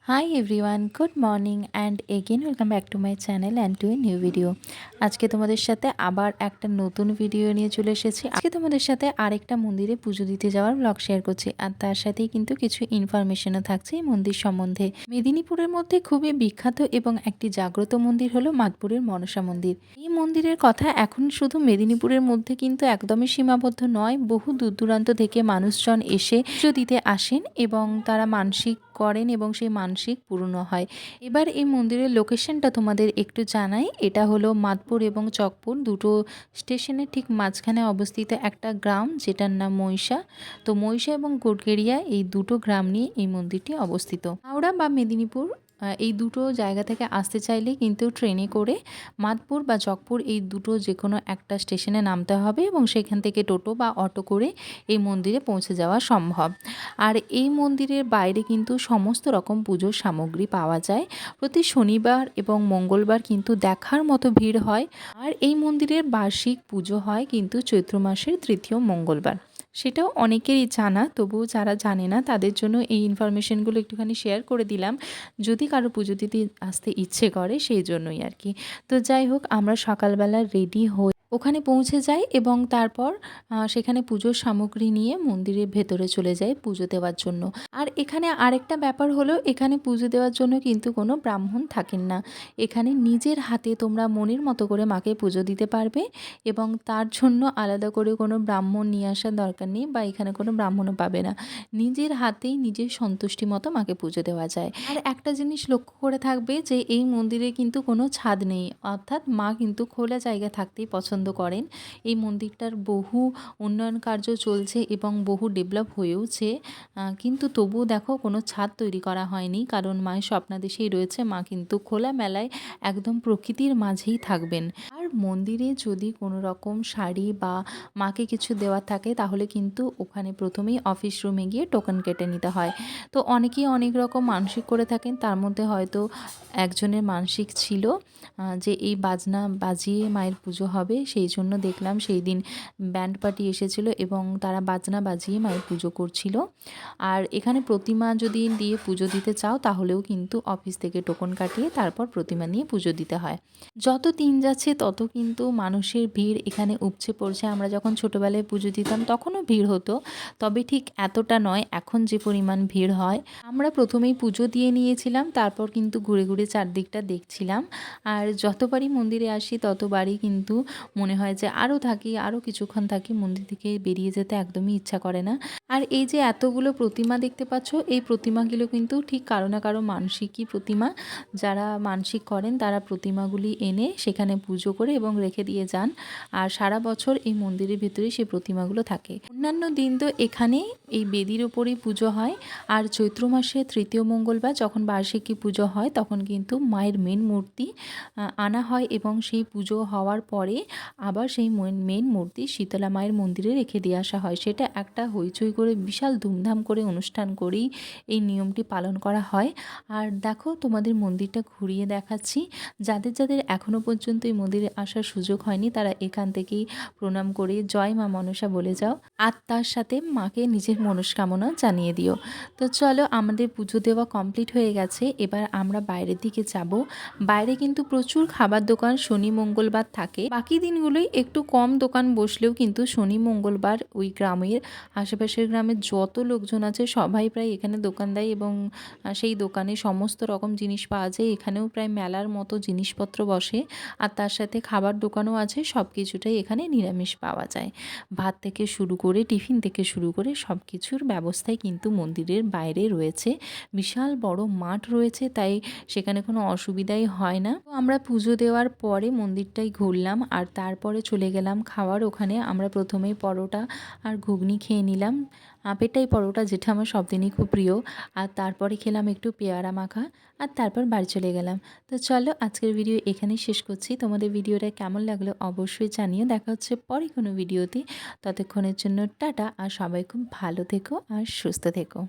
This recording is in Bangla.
High everyone, good morning and again welcome back to my channel and to a new video. আজকে তোমাদের সাথে আবার একটা নতুন ভিডিও নিয়ে চলে এসেছি। আজকে তোমাদের সাথে আরেকটা মন্দিরে পুজো দিতে যাওয়ার ব্লগ শেয়ার করছি, আর তার সাথেই কিন্তু কিছু ইনফরমেশনও থাকছে এই মন্দির সম্বন্ধে। মেদিনীপুরের মধ্যে খুবই বিখ্যাত এবং একটি জাগ্রত মন্দির হলো মাদপুরের মনসা মন্দির। এই মন্দিরের কথা এখন শুধু মেদিনীপুরের মধ্যে কিন্তু একদমই সীমাবদ্ধ নয়, বহু দূর দূরান্ত থেকে মানুষজন এসে পুজো দিতে আসেন এবং তারা মানসিক করেন এবং সেই মানসিক পূর্ণ হয়। এবার এই মন্দিরের লোকেশনটা তোমাদের একটু জানাই। এটা হলো মাদপুর এবং চকপুর দুটো স্টেশনের ঠিক মাঝখানে অবস্থিত একটা গ্রাম, যেটার নাম মহিষা। তো মহিষা এবং গোটগেড়িয়া এই দুটো গ্রাম নিয়ে এই মন্দিরটি অবস্থিত। হাওড়া বা মেদিনীপুর এই দুটো জায়গা থেকে আসতে চাইলে কিন্তু ট্রেনে করে মাদপুর বা চকপুর এই দুটো যে কোনো একটা স্টেশনে নামতে হবে এবং সেখান থেকে টোটো বা অটো করে এই মন্দিরে পৌঁছে যাওয়া সম্ভব। আর এই মন্দিরের বাইরে কিন্তু সমস্ত রকম পুজোর সামগ্রী পাওয়া যায়। প্রতি শনিবার এবং মঙ্গলবার কিন্তু দেখার মতো ভিড় হয়। আর এই মন্দিরের বার্ষিক পুজো হয় কিন্তু চৈত্র মাসের তৃতীয় মঙ্গলবার। সেটাও অনেকেরই জানা, তবুও যারা জানে না তাদের জন্য এই ইনফরমেশনগুলো একটুখানি শেয়ার করে দিলাম, যদি কারো পুজো দিতে আসতে ইচ্ছে করে সেই জন্যই আর কি। তো যাই হোক, আমরা সকালবেলা রেডি হয়ে ওখানে পৌঁছে যাই এবং তারপর সেখানে পুজোর সামগ্রী নিয়ে মন্দিরের ভেতরে চলে যাই পুজো দেওয়ার জন্য। আর এখানে আরেকটা ব্যাপার হলো, এখানে পুজো দেওয়ার জন্য কিন্তু কোনো ব্রাহ্মণ থাকেন না। এখানে নিজের হাতে তোমরা মনের মতো করে মাকে পুজো দিতে পারবে এবং তার জন্য আলাদা করে কোনো ব্রাহ্মণ নিয়ে আসার দরকার নেই, বা এখানে কোনো ব্রাহ্মণও পাবে না। নিজের হাতেই নিজের সন্তুষ্টি মতো মাকে পুজো দেওয়া যায়। আর একটা জিনিস লক্ষ্য করে থাকবে যে এই মন্দিরে কিন্তু কোনো ছাদ নেই, অর্থাৎ মা কিন্তু খোলা জায়গা থাকতেই পছন্দ করেন। এই মন্দিরটার বহু উন্নয়ন কার্য চলছে এবং বহু ডেভেলপ হয়েওছে, কিন্তু তবুও দেখো কোনো ছাদ তৈরি করা হয়নি, কারণ মায়ের স্বপ্নাদেশেই রয়েছে মা কিন্তু খোলা মেলায় একদম প্রকৃতির মাঝেই থাকবেন। আর মন্দিরে যদি কোনো রকম শাড়ি বা মাকে কিছু দেওয়ার থাকে তাহলে কিন্তু ওখানে প্রথমেই অফিস রুমে গিয়ে টোকেন কেটে নিতে হয়। তো অনেকেই অনেক রকম মানসিক করে থাকেন, তার মধ্যে হয়তো একজনের মানসিক ছিল যে এই বাজনা বাজিয়ে মায়ের পুজো হবে, সেই জন্য দেখলাম সেই দিন ব্যান্ড পার্টি এসেছিলো এবং তারা বাজনা বাজিয়ে মায়ের পুজো করছিল। আর এখানে প্রতিমা যদি দিয়ে পুজো দিতে চাও তাহলেও কিন্তু অফিস থেকে টোকন কাটিয়ে তারপর প্রতিমা নিয়ে পুজো দিতে হয়। যত দিন যাচ্ছে তত কিন্তু মানুষের ভিড় এখানে উপচে পড়ছে। আমরা যখন ছোটোবেলায় পুজো দিতাম তখনও ভিড় হতো, তবে ঠিক এতটা নয় এখন যে পরিমাণ ভিড় হয়। আমরা প্রথমেই পুজো দিয়ে নিয়েছিলাম, তারপর কিন্তু ঘুরে ঘুরে চারদিকটা দেখছিলাম। আর যতবারই মন্দিরে আসি ততবারই কিন্তু মনে হয় যে আরও থাকি, আরও কিছুক্ষণ থাকি, মন্দির থেকে বেরিয়ে যেতে একদমই ইচ্ছা করে না। আর এই যে এতগুলো প্রতিমা দেখতে পাচ্ছ, এই প্রতিমাগুলো কিন্তু ঠিক কারো না কারো মানসিকই প্রতিমা। যারা মানসিক করেন তারা প্রতিমাগুলি এনে সেখানে পুজো করে এবং রেখে দিয়ে যান, আর সারা বছর এই মন্দিরের ভিতরে সেই প্রতিমাগুলো থাকে। অন্যান্য দিন তো এখানে এই বেদির ওপরেই পুজো হয়, আর চৈত্র মাসে তৃতীয় মঙ্গলবার যখন বার্ষিকী পুজো হয় তখন কিন্তু মায়ের মেন মূর্তি আনা হয় এবং সেই পুজো হওয়ার পরে আবার সেই মেন মূর্তি শীতলা মায়ের মন্দিরে রেখে দিয়ে আসা হয়। সেটা একটা হইচই করে বিশাল ধুমধাম করে অনুষ্ঠান করেই এই নিয়মটি পালন করা হয়। আর দেখো, তোমাদের মন্দিরটা ঘুরিয়ে দেখাচ্ছি। যাদের যাদের এখনও পর্যন্ত এই মন্দিরে আসার সুযোগ হয়নি তারা এখান থেকেই প্রণাম করে জয় মা মনসা বলে যাও, আর তার সাথে মাকে নিজের মনস্কামনা জানিয়ে দিও। তো চলো, আমাদের পুজো দেওয়া কমপ্লিট হয়ে গেছে, এবার আমরা বাইরের দিকে যাব। বাইরে কিন্তু প্রচুর খাবার দোকান শনি মঙ্গলবার থাকে, বাকি দিনগুলোই একটু কম দোকান বসলেও কিন্তু শনি মঙ্গলবার ওই গ্রামের আশেপাশের গ্রামের যত লোকজন আছে সবাই প্রায় এখানে দোকান দেয় এবং সেই দোকানে সমস্ত রকম জিনিস পাওয়া যায়। এখানেও প্রায় মেলার মতো জিনিসপত্র বসে, আর তার সাথে খাবার দোকানও আছে। সব কিছুটাই এখানে নিরামিষ পাওয়া যায়, ভাত থেকে শুরু করে টিফিন থেকে শুরু করে সব কিছুর ব্যবস্থাই কিন্তু মন্দিরের বাইরে রয়েছে। বিশাল বড় মাঠ রয়েছে, তাই সেখানে কোনো অসুবিধাই হয় না। তো আমরা পুজো দেওয়ার পরে মন্দিরটাই ঘুরলাম আর তারপরে চলে গেলাম খাওয়ার ওখানে। আমরা প্রথমেই পরোটা আর ঘুগনি খেয়ে নিলাম, পেটাই পরোটা, যেটা আমার সব দিনই খুব প্রিয়। আর তারপরে খেলাম একটু পেয়ারা মাখা, আর তারপর বাড়ি চলে গেলাম। তো চলো, আজকের ভিডিও এখানেই শেষ করছি। তোমাদের ভিডিওটা কেমন লাগলো অবশ্যই জানিও। দেখা হচ্ছে পরে কোনো ভিডিওতে, ততক্ষণের জন্য টাটা, আর সবাই খুব ভালো থেকো আর সুস্থ থেকো।